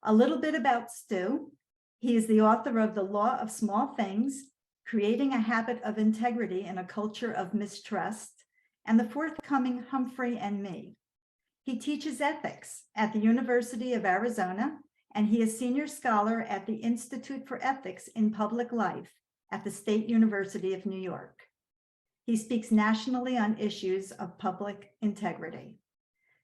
A little bit about Stu. He is the author of The Law of Small Things, Creating a Habit of Integrity in a Culture of Mistrust, and the forthcoming Humphrey and Me. He teaches ethics at the University of Arizona, and he is senior scholar at the Institute for Ethics in Public Life at the State University of New York. He speaks nationally on issues of public integrity.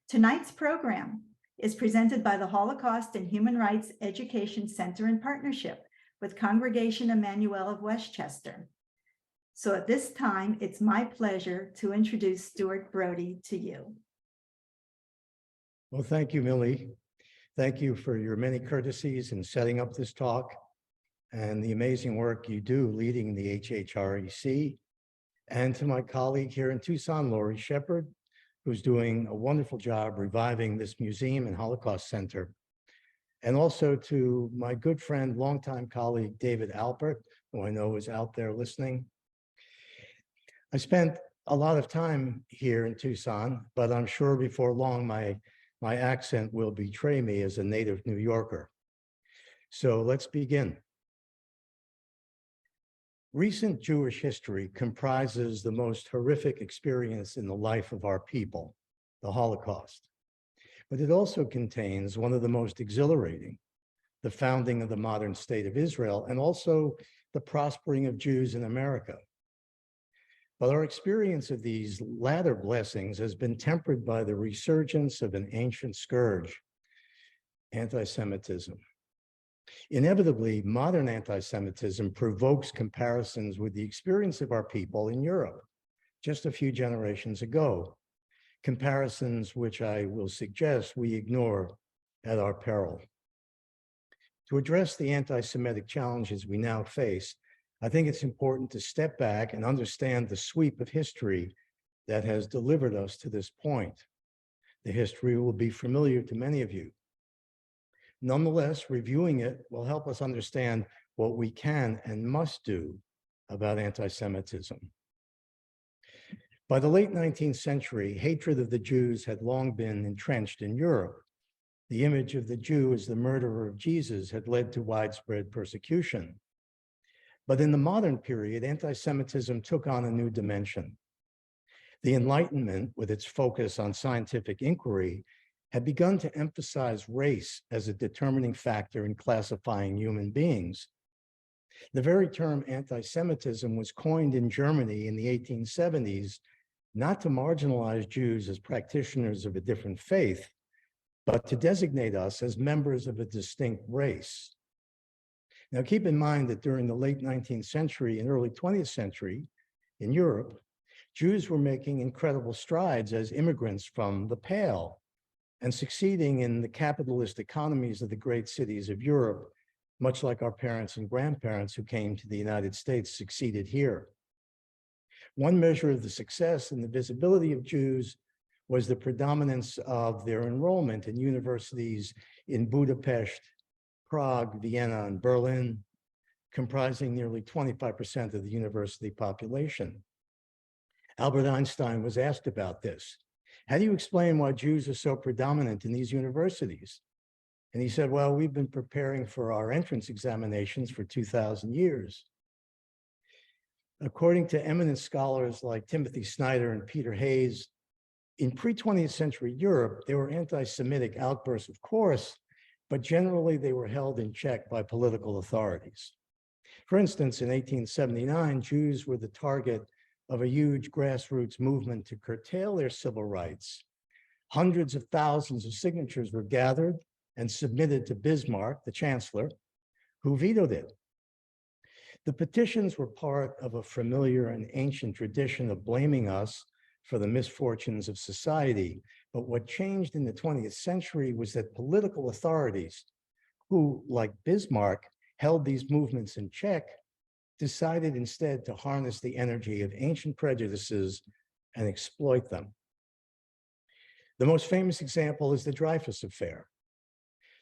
Tonight's program is presented by the Holocaust and Human Rights Education Center in partnership with Congregation Emmanuel of Westchester. So at this time, it's my pleasure to introduce Stuart Brody to you. Well, thank you, Millie. Thank you for your many courtesies in setting up this talk and the amazing work you do leading the HHREC, and to my colleague here in Tucson, Lori Shepard, who's doing a wonderful job reviving this museum and Holocaust Center. And also to my good friend, longtime colleague, David Alpert, who I know is out there listening. I spent a lot of time here in Tucson, but I'm sure before long my accent will betray me as a native New Yorker. So let's begin. Recent Jewish history comprises the most horrific experience in the life of our people, the Holocaust. But it also contains one of the most exhilarating, the founding of the modern state of Israel, and also the prospering of Jews in America. But our experience of these latter blessings has been tempered by the resurgence of an ancient scourge, anti-Semitism. Inevitably, modern anti-Semitism provokes comparisons with the experience of our people in Europe just a few generations ago, comparisons which I will suggest we ignore at our peril. To address the anti-Semitic challenges we now face, I think it's important to step back and understand the sweep of history that has delivered us to this point. The history will be familiar to many of you. Nonetheless, reviewing it will help us understand what we can and must do about anti-Semitism. By the late 19th century, hatred of the Jews had long been entrenched in Europe. The image of the Jew as the murderer of Jesus had led to widespread persecution. But in the modern period, anti-Semitism took on a new dimension. The Enlightenment, with its focus on scientific inquiry, had begun to emphasize race as a determining factor in classifying human beings. The very term anti-Semitism was coined in Germany in the 1870s, not to marginalize Jews as practitioners of a different faith, but to designate us as members of a distinct race. Now, keep in mind that during the late 19th century and early 20th century in Europe, Jews were making incredible strides as immigrants from the Pale and succeeding in the capitalist economies of the great cities of Europe, much like our parents and grandparents who came to the United States succeeded here. One measure of the success and the visibility of Jews was the predominance of their enrollment in universities in Budapest, Prague, Vienna, and Berlin, comprising nearly 25% of the university population. Albert Einstein was asked about this. How do you explain why Jews are so predominant in these universities? And he said, well, we've been preparing for our entrance examinations for 2,000 years. According to eminent scholars like Timothy Snyder and Peter Hayes, in pre-20th century Europe, there were anti-Semitic outbursts, of course, but generally they were held in check by political authorities. For instance, in 1879, Jews were the target of a huge grassroots movement to curtail their civil rights. Hundreds of thousands of signatures were gathered and submitted to Bismarck, the chancellor, who vetoed it. The petitions were part of a familiar and ancient tradition of blaming us for the misfortunes of society. But what changed in the 20th century was that political authorities, who, like Bismarck, held these movements in check, decided instead to harness the energy of ancient prejudices and exploit them. The most famous example is the Dreyfus Affair.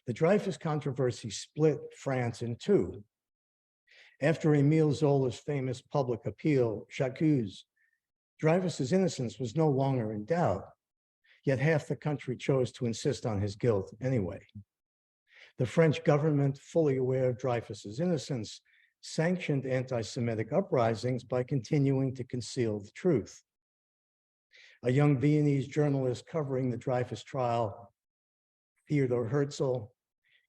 The Dreyfus controversy split France in two. After Émile Zola's famous public appeal, J'accuse, Dreyfus's innocence was no longer in doubt, yet half the country chose to insist on his guilt anyway. The French government, fully aware of Dreyfus's innocence, sanctioned anti-Semitic uprisings by continuing to conceal the truth. A young Viennese journalist covering the Dreyfus trial, Theodor Herzl,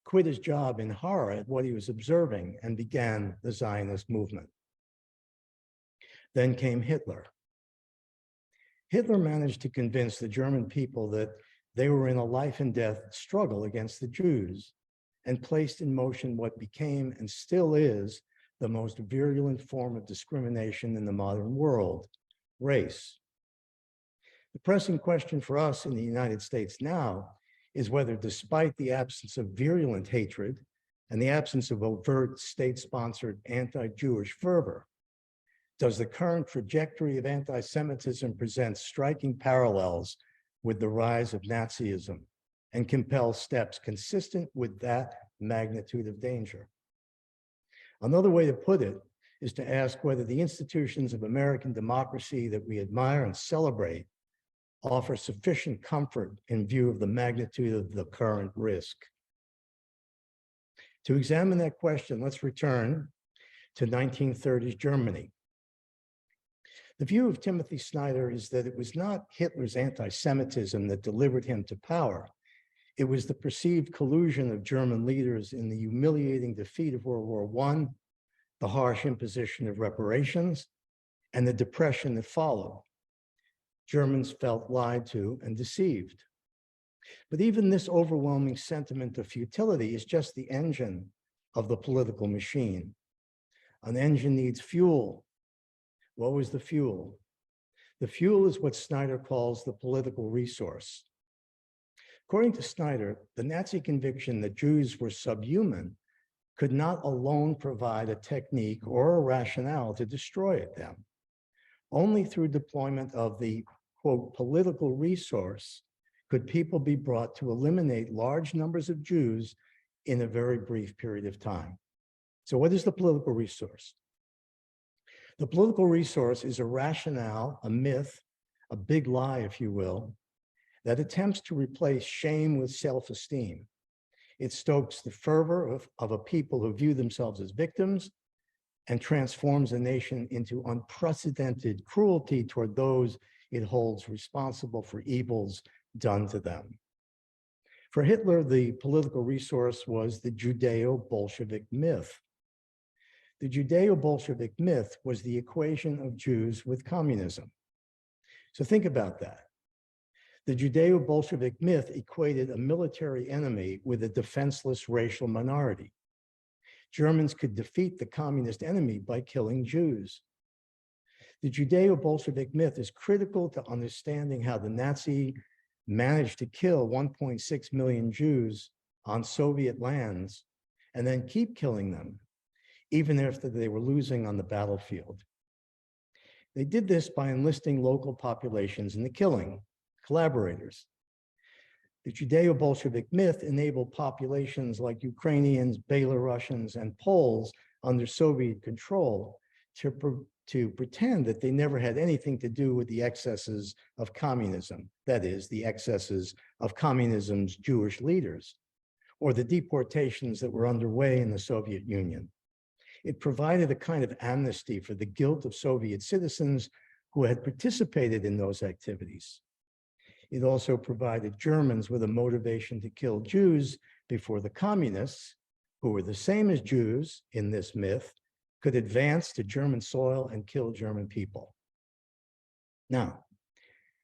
quit his job in horror at what he was observing and began the Zionist movement. Then came Hitler. Hitler managed to convince the German people that they were in a life and death struggle against the Jews, and placed in motion what became and still is the most virulent form of discrimination in the modern world, race. The pressing question for us in the United States now is whether, despite the absence of virulent hatred and the absence of overt state-sponsored anti-Jewish fervor, does the current trajectory of anti-Semitism present striking parallels with the rise of Nazism and compel steps consistent with that magnitude of danger? Another way to put it is to ask whether the institutions of American democracy that we admire and celebrate offer sufficient comfort in view of the magnitude of the current risk. To examine that question, let's return to 1930s Germany. The view of Timothy Snyder is that it was not Hitler's anti-Semitism that delivered him to power. It was the perceived collusion of German leaders in the humiliating defeat of World War I, the harsh imposition of reparations, and the depression that followed. Germans felt lied to and deceived. But even this overwhelming sentiment of futility is just the engine of the political machine. An engine needs fuel. What was the fuel? The fuel is what Snyder calls the political resource. According to Snyder, the Nazi conviction that Jews were subhuman could not alone provide a technique or a rationale to destroy them. Only through deployment of the, quote, political resource could people be brought to eliminate large numbers of Jews in a very brief period of time. So what is the political resource? The political resource is a rationale, a myth, a big lie, if you will, that attempts to replace shame with self-esteem. It stokes the fervor of a people who view themselves as victims and transforms a nation into unprecedented cruelty toward those it holds responsible for evils done to them. For Hitler, the political resource was the Judeo-Bolshevik myth. The Judeo-Bolshevik myth was the equation of Jews with communism. So think about that. The Judeo-Bolshevik myth equated a military enemy with a defenseless racial minority. Germans could defeat the communist enemy by killing Jews. The Judeo-Bolshevik myth is critical to understanding how the Nazi managed to kill 1.6 million Jews on Soviet lands and then keep killing them, even after they were losing on the battlefield. They did this by enlisting local populations in the killing, collaborators. The Judeo-Bolshevik myth enabled populations like Ukrainians, Belarusians, and Poles under Soviet control to pretend that they never had anything to do with the excesses of communism, that is, the excesses of communism's Jewish leaders, or the deportations that were underway in the Soviet Union. It provided a kind of amnesty for the guilt of Soviet citizens who had participated in those activities. It also provided Germans with a motivation to kill Jews before the communists, who were the same as Jews in this myth, could advance to German soil and kill German people. Now,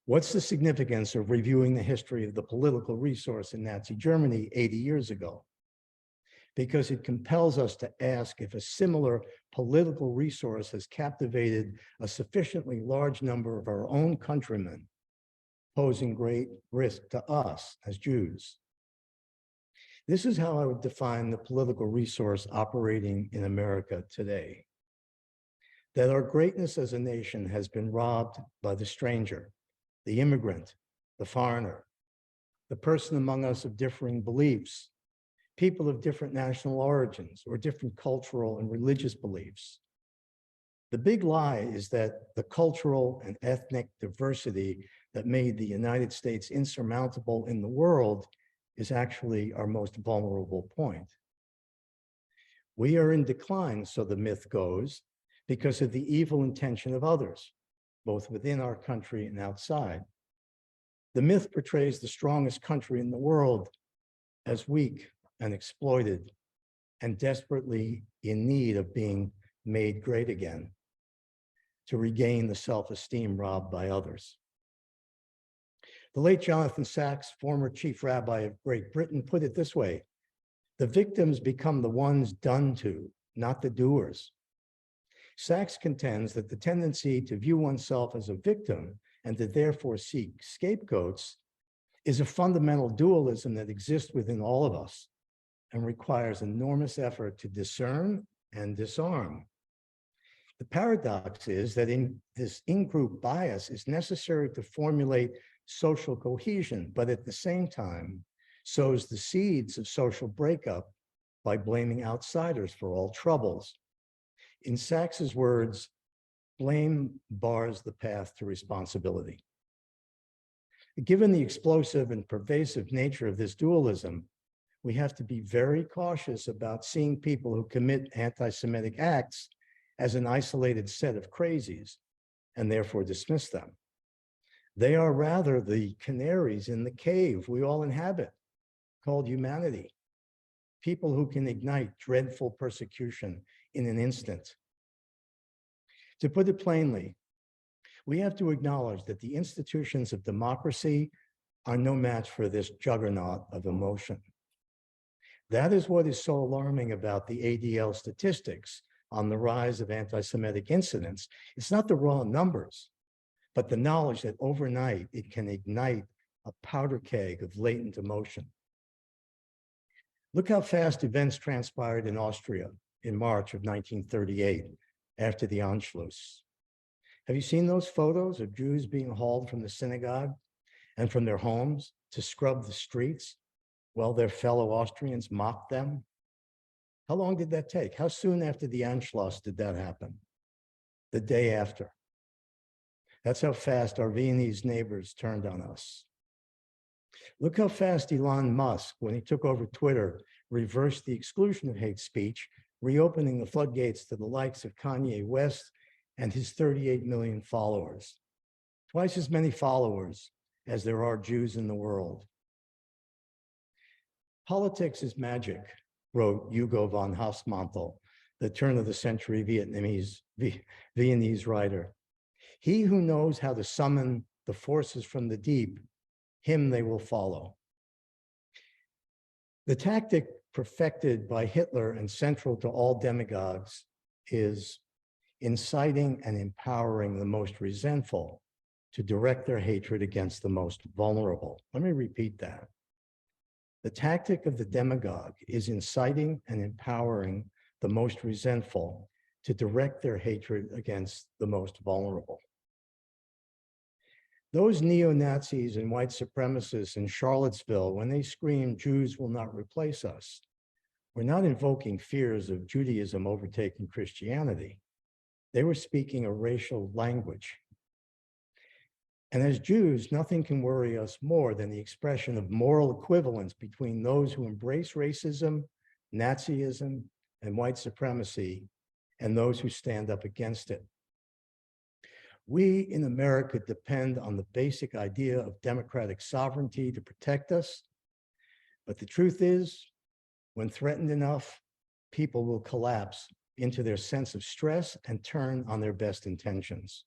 what's the significance of reviewing the history of the political resource in Nazi Germany 80 years ago? Because it compels us to ask if a similar political resource has captivated a sufficiently large number of our own countrymen, posing great risk to us as Jews. This is how I would define the political resource operating in America today. That our greatness as a nation has been robbed by the stranger, the immigrant, the foreigner, the person among us of differing beliefs, people of different national origins or different cultural and religious beliefs. The big lie is that the cultural and ethnic diversity that made the United States insurmountable in the world is actually our most vulnerable point. We are in decline, so the myth goes, because of the evil intention of others, both within our country and outside. The myth portrays the strongest country in the world as weak and exploited and desperately in need of being made great again to regain the self-esteem robbed by others. The late Jonathan Sacks, former chief rabbi of Great Britain, put it this way: the victims become the ones done to, not the doers. Sacks contends that the tendency to view oneself as a victim and to therefore seek scapegoats is a fundamental dualism that exists within all of us and requires enormous effort to discern and disarm. The paradox is that this in-group bias is necessary to formulate social cohesion, but at the same time sows the seeds of social breakup by blaming outsiders for all troubles. In Sacks's words, blame bars the path to responsibility. Given the explosive and pervasive nature of this dualism, we have to be very cautious about seeing people who commit anti-Semitic acts as an isolated set of crazies and therefore dismiss them. They are rather the canaries in the cave we all inhabit, called humanity, people who can ignite dreadful persecution in an instant. To put it plainly, we have to acknowledge that the institutions of democracy are no match for this juggernaut of emotion. That is what is so alarming about the ADL statistics on the rise of anti-Semitic incidents. It's not the raw numbers, but the knowledge that overnight it can ignite a powder keg of latent emotion. Look how fast events transpired in Austria in March of 1938 after the Anschluss. Have you seen those photos of Jews being hauled from the synagogue and from their homes to scrub the streets while their fellow Austrians mocked them? How long did that take? How soon after the Anschluss did that happen? The day after. That's how fast our Viennese neighbors turned on us. Look how fast Elon Musk, when he took over Twitter, reversed the exclusion of hate speech, reopening the floodgates to the likes of Kanye West and his 38 million followers. Twice as many followers as there are Jews in the world. Politics is magic, wrote Hugo von Hofmannsthal, the turn of the century Viennese writer. He who knows how to summon the forces from the deep, him they will follow. The tactic perfected by Hitler and central to all demagogues is inciting and empowering the most resentful to direct their hatred against the most vulnerable. Let me repeat that. The tactic of the demagogue is inciting and empowering the most resentful to direct their hatred against the most vulnerable. Those neo-Nazis and white supremacists in Charlottesville, when they screamed, "Jews will not replace us," were not invoking fears of Judaism overtaking Christianity. They were speaking a racial language. And as Jews, nothing can worry us more than the expression of moral equivalence between those who embrace racism, Nazism, and white supremacy, and those who stand up against it. We in America depend on the basic idea of democratic sovereignty to protect us. But the truth is, when threatened enough, people will collapse into their sense of stress and turn on their best intentions.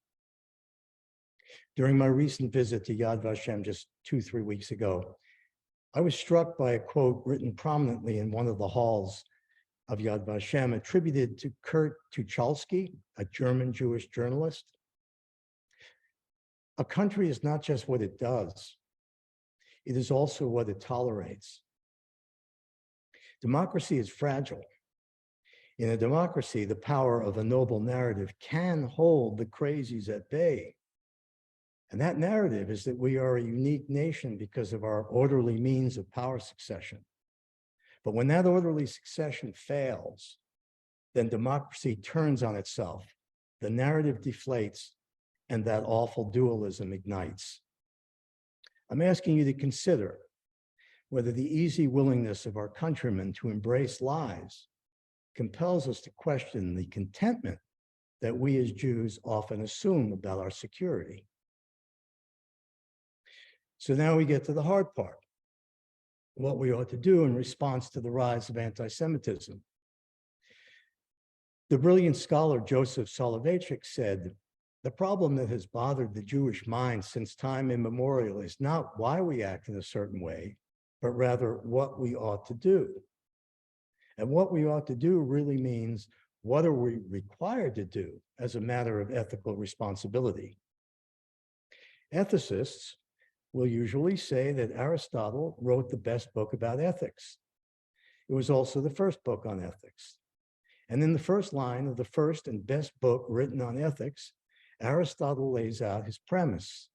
During my recent visit to Yad Vashem just 2-3 weeks ago, I was struck by a quote written prominently in one of the halls of Yad Vashem, attributed to Kurt Tucholsky, a German Jewish journalist. A country is not just what it does, it is also what it tolerates. Democracy is fragile. In a democracy, the power of a noble narrative can hold the crazies at bay. And that narrative is that we are a unique nation because of our orderly means of power succession. But when that orderly succession fails, then democracy turns on itself, the narrative deflates, and that awful dualism ignites. I'm asking you to consider whether the easy willingness of our countrymen to embrace lies compels us to question the contentment that we as Jews often assume about our security. So now we get to the hard part, what we ought to do in response to the rise of anti-Semitism. The brilliant scholar Joseph Soloveitchik said, the problem that has bothered the Jewish mind since time immemorial is not why we act in a certain way, but rather what we ought to do. And what we ought to do really means, what are we required to do as a matter of ethical responsibility? Ethicists will usually say that Aristotle wrote the best book about ethics. It was also the first book on ethics. And in the first line of the first and best book written on ethics, Aristotle lays out his premise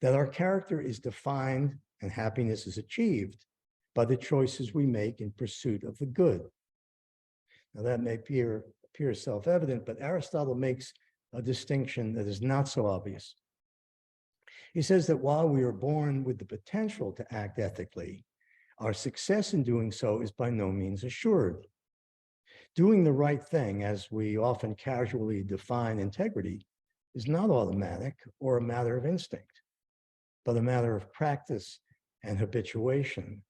that our character is defined and happiness is achieved by the choices we make in pursuit of the good. Now that may appear self-evident, but Aristotle makes a distinction that is not so obvious. He says that while we are born with the potential to act ethically, our success in doing so is by no means assured. Doing the right thing, as we often casually define integrity, is not automatic or a matter of instinct, but a matter of practice and habituation.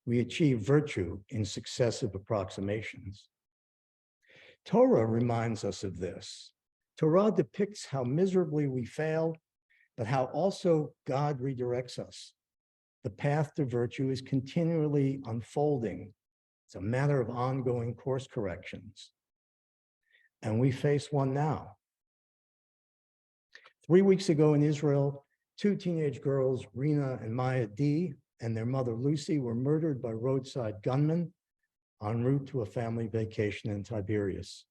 We achieve virtue in successive approximations. Torah reminds us of this. Torah depicts how miserably we fail, but how also God redirects us. The path to virtue is continually unfolding. It's a matter of ongoing course corrections. And we face one now. 3 weeks ago in Israel, 2 teenage girls, Rena and Maya D, and their mother Lucy were murdered by roadside gunmen en route to a family vacation in Tiberias.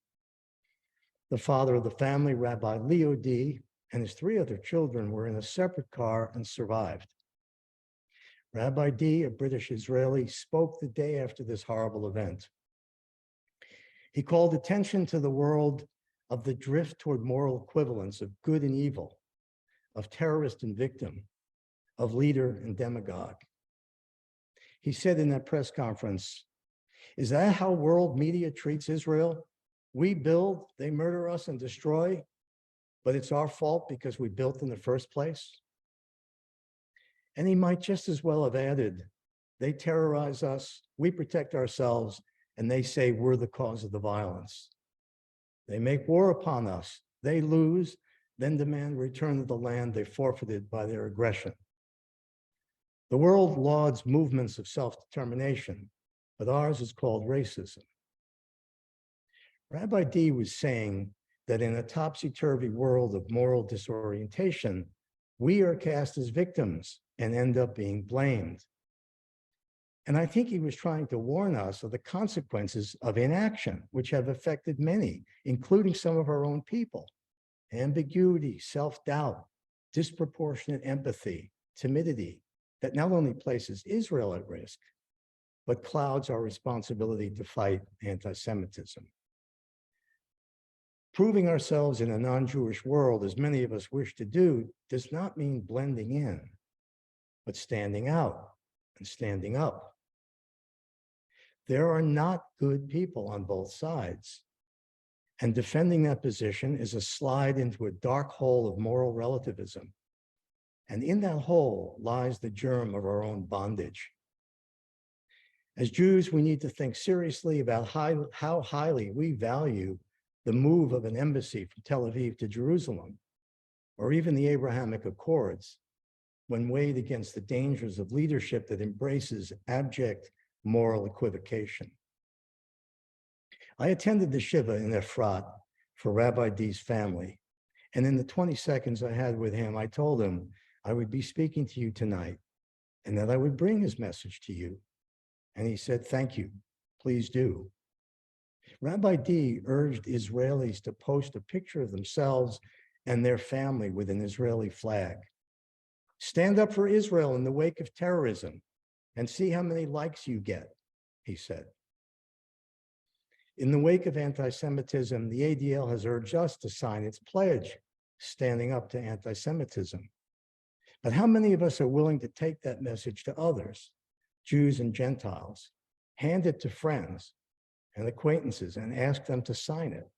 The father of the family, Rabbi Leo D, and his 3 other children were in a separate car and survived. Rabbi D, a British Israeli, spoke the day after this horrible event. He called attention to the world of the drift toward moral equivalence of good and evil, of terrorist and victim, of leader and demagogue. He said in that press conference, "Is that how world media treats Israel? We build, they murder us and destroy, but it's our fault because we built in the first place?" And he might just as well have added, "They terrorize us, we protect ourselves, and they say we're the cause of the violence. They make war upon us, they lose, then demand return of the land they forfeited by their aggression." The world lauds movements of self-determination, but ours is called racism. Rabbi D was saying that in a topsy-turvy world of moral disorientation, we are cast as victims and end up being blamed. And I think he was trying to warn us of the consequences of inaction, which have affected many, including some of our own people. Ambiguity, self-doubt, disproportionate empathy, timidity, that not only places Israel at risk, but clouds our responsibility to fight anti-Semitism. Proving ourselves in a non-Jewish world, as many of us wish to do, does not mean blending in, but standing out and standing up. There are not good people on both sides, and defending that position is a slide into a dark hole of moral relativism. And in that hole lies the germ of our own bondage. As Jews, we need to think seriously about how highly we value the move of an embassy from Tel Aviv to Jerusalem, or even the Abrahamic Accords, when weighed against the dangers of leadership that embraces abject moral equivocation. I attended the Shiva in Efrat for Rabbi D's family, and in the 20 seconds I had with him, I told him I would be speaking to you tonight and that I would bring his message to you. And he said, "Thank you, please do." Rabbi D urged Israelis to post a picture of themselves and their family with an Israeli flag. "Stand up for Israel in the wake of terrorism and see how many likes you get," he said. In the wake of anti-Semitism, the ADL has urged us to sign its pledge, standing up to anti-Semitism. But how many of us are willing to take that message to others, Jews and Gentiles, hand it to friends and acquaintances and ask them to sign it.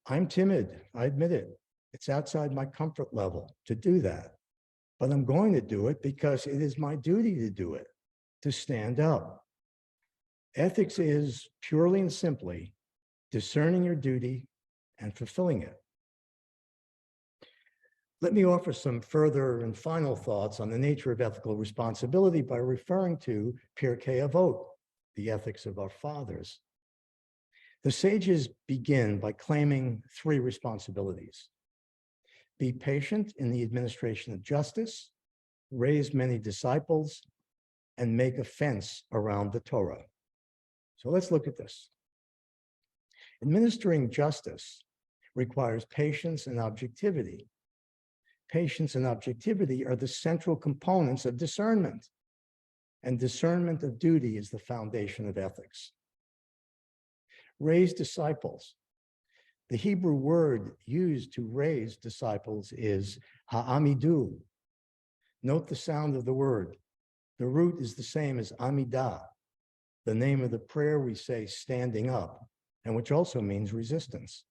I'm timid, I admit it. It's outside my comfort level to do that, but I'm going to do it because it is my duty to do it, to stand up. Ethics is purely and simply discerning your duty and fulfilling it. Let me offer some further and final thoughts on the nature of ethical responsibility by referring to Pirkei Avot, the ethics of our fathers. The sages begin by claiming three responsibilities: be patient in the administration of justice, raise many disciples, and make a fence around the Torah. So let's look at this. Administering justice requires patience and objectivity. Patience and objectivity are the central components of discernment, and discernment of duty is the foundation of ethics. Raise disciples. The Hebrew word used to raise disciples is ha'amidu. Note the sound of the word. The root is the same as amidah, the name of the prayer we say standing up, and which also means resistance.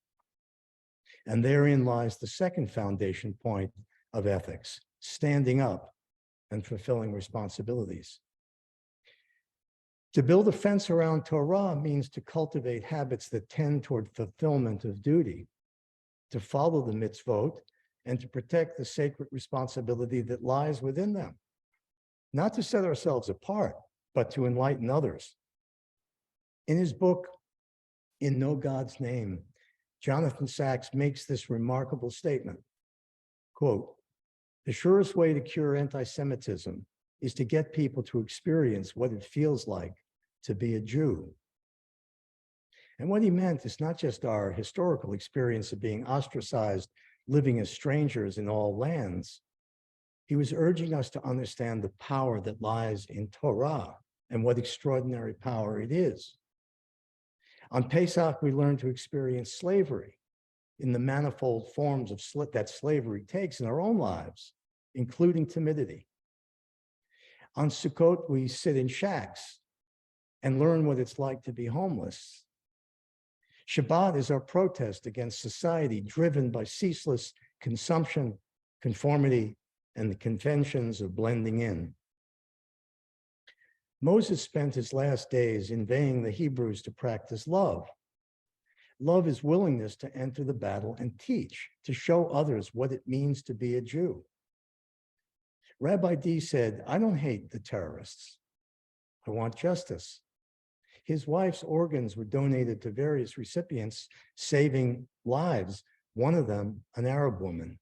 And therein lies the second foundation point of ethics, standing up and fulfilling responsibilities. To build a fence around Torah means to cultivate habits that tend toward fulfillment of duty, to follow the mitzvot, and to protect the sacred responsibility that lies within them. Not to set ourselves apart, but to enlighten others. In his book, In No God's Name, Jonathan Sacks makes this remarkable statement, quote, "The surest way to cure anti-Semitism is to get people to experience what it feels like to be a Jew." And what he meant is not just our historical experience of being ostracized, living as strangers in all lands. He was urging us to understand the power that lies in Torah and what extraordinary power it is. On Pesach, we learn to experience slavery in the manifold forms of that slavery takes in our own lives, including timidity. On Sukkot, we sit in shacks and learn what it's like to be homeless. Shabbat is our protest against society driven by ceaseless consumption, conformity, and the conventions of blending in. Moses spent his last days inveighing the Hebrews to practice love. Love is willingness to enter the battle and teach, to show others what it means to be a Jew. Rabbi D said, "I don't hate the terrorists. I want justice." His wife's organs were donated to various recipients, saving lives, one of them an Arab woman.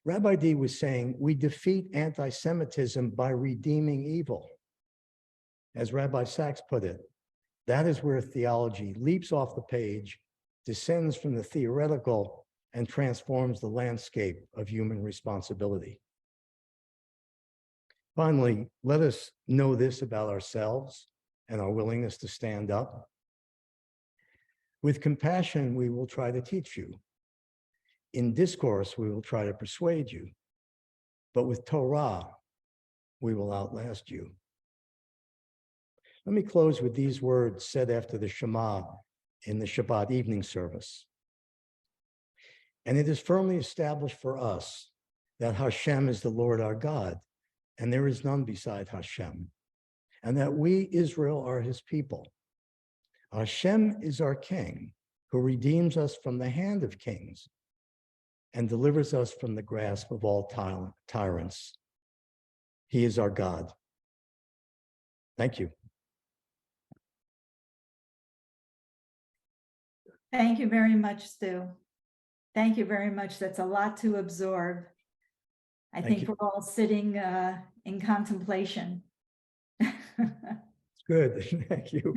Rabbi D was saying, we defeat anti-Semitism by redeeming evil. As Rabbi Sacks put it, that is where theology leaps off the page, descends from the theoretical, and transforms the landscape of human responsibility. Finally, let us know this about ourselves and our willingness to stand up. With compassion, we will try to teach you. In discourse, we will try to persuade you. But with Torah, we will outlast you. Let me close with these words said after the Shema in the Shabbat evening service. And it is firmly established for us that Hashem is the Lord our God, and there is none beside Hashem, and that we, Israel, are his people. Hashem is our king, who redeems us from the hand of kings and delivers us from the grasp of all tyrants. He is our God. Thank you. Thank you very much, Stu. Thank you very much. That's a lot to absorb. I Thank think you. we're all sitting in contemplation. It's good. Thank you.